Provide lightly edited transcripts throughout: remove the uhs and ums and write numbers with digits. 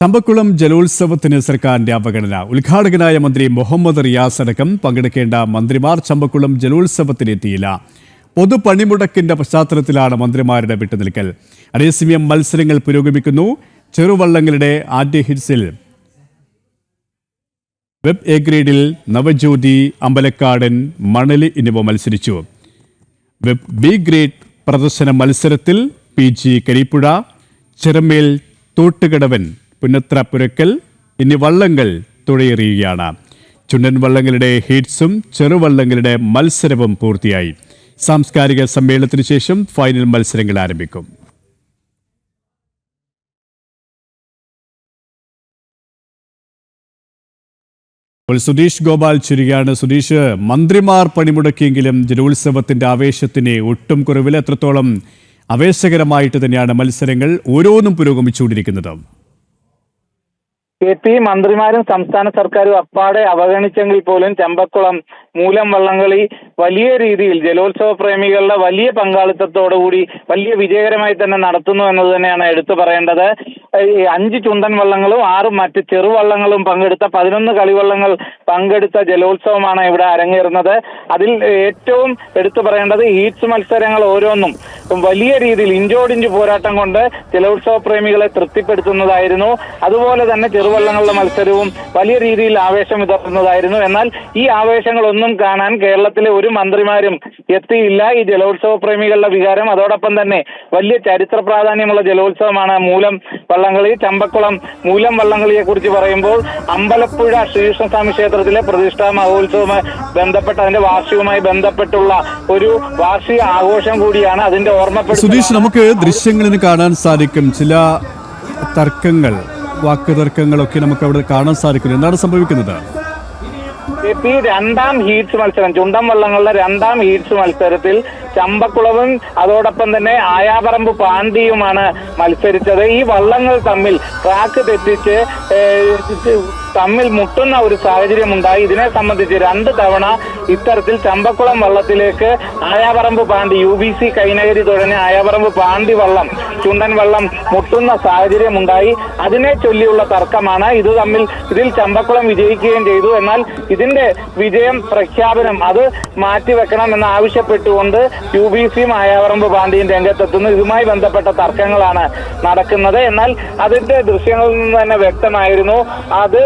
ചമ്പക്കുളം ജലോത്സവത്തിന് സർക്കാരിന്റെ അവഗണന. ഉദ്ഘാടകനായ മന്ത്രി മുഹമ്മദ് റിയാസ് അടക്കം പങ്കെടുക്കേണ്ട മന്ത്രിമാർ ചമ്പക്കുളം ജലോത്സവത്തിനെത്തിയില്ല. പൊതുപണിമുടക്കിന്റെ പശ്ചാത്തലത്തിലാണ് മന്ത്രിമാരുടെ വിട്ടുനിൽക്കൽ. അതേസമയം മത്സരങ്ങൾ പുരോഗമിക്കുന്നു. ചെറുവള്ളങ്ങളുടെ ആദ്യ ഹിറ്റ്സിൽ വെബ് എ ഗ്രേഡിൽ നവജ്യോതി, അമ്പലക്കാടൻ, മണലി എന്നിവ മത്സരിച്ചു. വെബ് ബി ഗ്രേഡ് പ്രദർശന മത്സരത്തിൽ PG കരിപ്പുഴ, ചിറമേൽ, തോട്ടുകടവൻ, പുന്നത്ര പുരക്കൽ എന്നീ വള്ളങ്ങൾ തുഴയെറിയുകയാണ്. ചുണ്ടൻ വള്ളങ്ങളുടെ ഹീറ്റ്സും ചെറുവള്ളങ്ങളുടെ മത്സരവും പൂർത്തിയായി. സാംസ്കാരിക സമ്മേളനത്തിന് ശേഷം ഫൈനൽ മത്സരങ്ങൾ ആരംഭിക്കും. സുധീഷ് ഗോപാൽ ചുരുകയാണ്. സുധീഷ്, മന്ത്രിമാർ പണിമുടക്കിയെങ്കിലും ജലോത്സവത്തിന്റെ ആവേശത്തിന് ഒട്ടും കുറവില്ല. എത്രത്തോളം ആവേശകരമായിട്ട് തന്നെയാണ് മത്സരങ്ങൾ ഓരോന്നും പുരോഗമിച്ചുകൊണ്ടിരിക്കുന്നത്? KP മന്ത്രിമാരും സംസ്ഥാന സർക്കാരും അപ്പാടെ അവഗണിച്ചെങ്കിൽ പോലും ചമ്പക്കുളം മൂലം വള്ളംകളി വലിയ രീതിയിൽ ജലോത്സവ പ്രേമികളുടെ വലിയ പങ്കാളിത്തത്തോടുകൂടി വലിയ വിജയകരമായി തന്നെ നടത്തുന്നു എന്നത് തന്നെയാണ് എടുത്തു പറയേണ്ടത്. 5 ചുണ്ടൻ വള്ളങ്ങളും 6 മറ്റ് ചെറുവള്ളങ്ങളും പങ്കെടുത്ത 11 കളിവള്ളങ്ങൾ പങ്കെടുത്ത ജലോത്സവമാണ് ഇവിടെ അരങ്ങേറുന്നത്. അതിൽ ഏറ്റവും എടുത്തു പറയേണ്ടത് ഹീറ്റ്സ് മത്സരങ്ങൾ ഓരോന്നും വലിയ രീതിയിൽ ഇഞ്ചോടിഞ്ച് പോരാട്ടം കൊണ്ട് ജലോത്സവ പ്രേമികളെ തൃപ്തിപ്പെടുത്തുന്നതായിരുന്നു. അതുപോലെ തന്നെ ചെറുവള്ളങ്ങളുടെ മത്സരവും വലിയ രീതിയിൽ ആവേശം വിതറുന്നതായിരുന്നു. എന്നാൽ ഈ ആവേശങ്ങളൊന്നും കാണാൻ കേരളത്തിലെ ഒരു മന്ത്രിമാരും എത്തിയില്ല. ഈ ജലോത്സവ പ്രേമികളുടെ വികാരം, അതോടൊപ്പം തന്നെ വലിയ ചരിത്ര പ്രാധാന്യമുള്ള ജലോത്സവമാണ് മൂലം വള്ളംകളി. ചമ്പക്കുളം മൂലം വള്ളംകളിയെ കുറിച്ച് പറയുമ്പോൾ അമ്പലപ്പുഴ ശ്രീകൃഷ്ണസ്വാമി ക്ഷേത്രത്തിലെ പ്രതിഷ്ഠാ മഹോത്സവവുമായി ബന്ധപ്പെട്ട അതിന്റെ വാർഷികവുമായി ബന്ധപ്പെട്ടുള്ള ഒരു വാർഷിക ആഘോഷം കൂടിയാണ്. അതിന്റെ സുധീഷ്, നമുക്ക് ദൃശ്യങ്ങളിൽ കാണാൻ സാധിക്കും ചില തർക്കങ്ങൾ, വാക്ക് തർക്കങ്ങളൊക്കെ നമുക്ക് അവിടെ കാണാൻ സാധിക്കുന്നു. എന്താണ് സംഭവിക്കുന്നത്? രണ്ടാം ഹീറ്റ്സ് മത്സരം, ചുണ്ടൻ വള്ളങ്ങളുടെ രണ്ടാം ഹീറ്റ്സ് മത്സരത്തിൽ ചമ്പക്കുളവും അതോടൊപ്പം തന്നെ ആയാപറമ്പ് പാണ്ടിയുമാണ് മത്സരിച്ചത്. ഈ വള്ളങ്ങൾ തമ്മിൽ ട്രാക്ക് തെറ്റിച്ച് തമ്മിൽ മുട്ടുന്ന ഒരു സാഹചര്യം ഉണ്ടായി. ഇതിനെ സംബന്ധിച്ച് 2 തവണ ഇത്തരത്തിൽ ചമ്പക്കുളം വള്ളത്തിലേക്ക് ആയാപറമ്പ് പാണ്ടി UBC കൈനകരി തുടങ്ങി ആയാപറമ്പ് പാണ്ടി വള്ളം, ചുണ്ടൻ വള്ളം മുട്ടുന്ന സാഹചര്യം ഉണ്ടായി. അതിനെ ചൊല്ലിയുള്ള തർക്കമാണ്. ഇതിൽ ചമ്പക്കുളം വിജയിക്കുകയും ചെയ്തു. എന്നാൽ ഇതിന്റെ വിജയം പ്രഖ്യാപനം അത് മാറ്റിവെക്കണം എന്ന് ആവശ്യപ്പെട്ടുകൊണ്ട് UBCയും ആയാപറമ്പ് പാണ്ടിയും രംഗത്തെത്തുന്നു. ഇതുമായി ബന്ധപ്പെട്ട തർക്കങ്ങളാണ് നടക്കുന്നത്. എന്നാൽ അതിന്റെ ദൃശ്യങ്ങളിൽ നിന്ന് തന്നെ വ്യക്തമായിരുന്നു അത്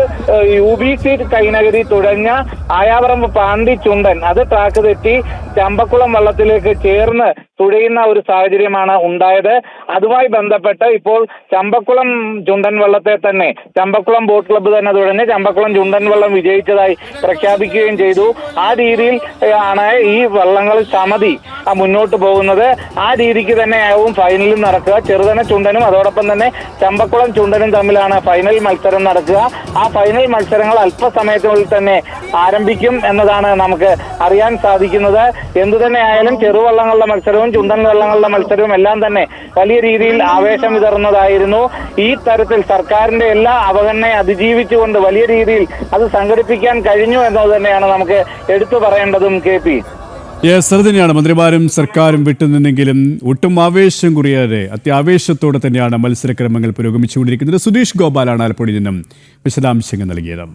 UBC കൈനഗരി തുടങ്ങിയ ആയാപറമ്പ് പാണ്ടി ചുണ്ടൻ അത് ട്രാക്ക് തെറ്റി ചമ്പക്കുളം വള്ളത്തിലേക്ക് ചേർന്ന് തുഴയുന്ന ഒരു സാഹചര്യമാണ് ഉണ്ടായത്. അതുമായി ബന്ധപ്പെട്ട് ഇപ്പോൾ ചമ്പക്കുളം ചുണ്ടൻ വള്ളത്തെ തന്നെ ചമ്പക്കുളം ബോട്ട് ക്ലബ്ബ് തന്നെ തുടങ്ങി ചമ്പക്കുളം ചുണ്ടൻ വള്ളം വിജയിച്ചതായി പ്രഖ്യാപിക്കുകയും ചെയ്തു. ആ രീതിയിൽ ആണ് ഈ വള്ളങ്ങൾ സമിതി മുന്നോട്ട് പോകുന്നത്. ആ രീതിക്ക് തന്നെയാവും ഫൈനലിൽ നടക്കുക. ചെറുതന ചുണ്ടനും അതോടൊപ്പം തന്നെ ചമ്പക്കുളം ചുണ്ടനും തമ്മിലാണ് ഫൈനൽ മത്സരം നടക്കുക. ആ ഫൈനൽ മത്സരങ്ങൾ അല്പസമയത്തിനുള്ളിൽ തന്നെ ആരംഭിക്കും എന്നതാണ് നമുക്ക് അറിയാൻ സാധിക്കുന്നത്. എന്തു തന്നെ ആയാലും ചെറുവള്ളങ്ങളുടെ മത്സരവും ചുണ്ടൻ വള്ളങ്ങളുടെ മത്സരവും എല്ലാം തന്നെ വലിയ രീതിയിൽ ആവേശം വിതറുന്നതായിരുന്നു. ഈ തരത്തിൽ സർക്കാരിന്റെ എല്ലാ അവഗണനയെ അതിജീവിച്ചുകൊണ്ട് വലിയ രീതിയിൽ അത് സംഘടിപ്പിക്കാൻ കഴിഞ്ഞു എന്നത് തന്നെയാണ് നമുക്ക് എടുത്തു പറയേണ്ടതും. KP തന്നെയാണ് മന്ത്രിമാരും സർക്കാരും വിട്ടുനിന്നെങ്കിലും ഒട്ടും ആവേശം കുറയാതെ അത്യാവേശത്തോടെ തന്നെയാണ് മത്സരക്രമങ്ങൾ പുരോഗമിച്ചുകൊണ്ടിരിക്കുന്നത്. സുധീഷ് ഗോപാലാണ് ആലപ്പുഴയിൽ നിന്നും വിശദാംശങ്ങൾ നൽകിയത്.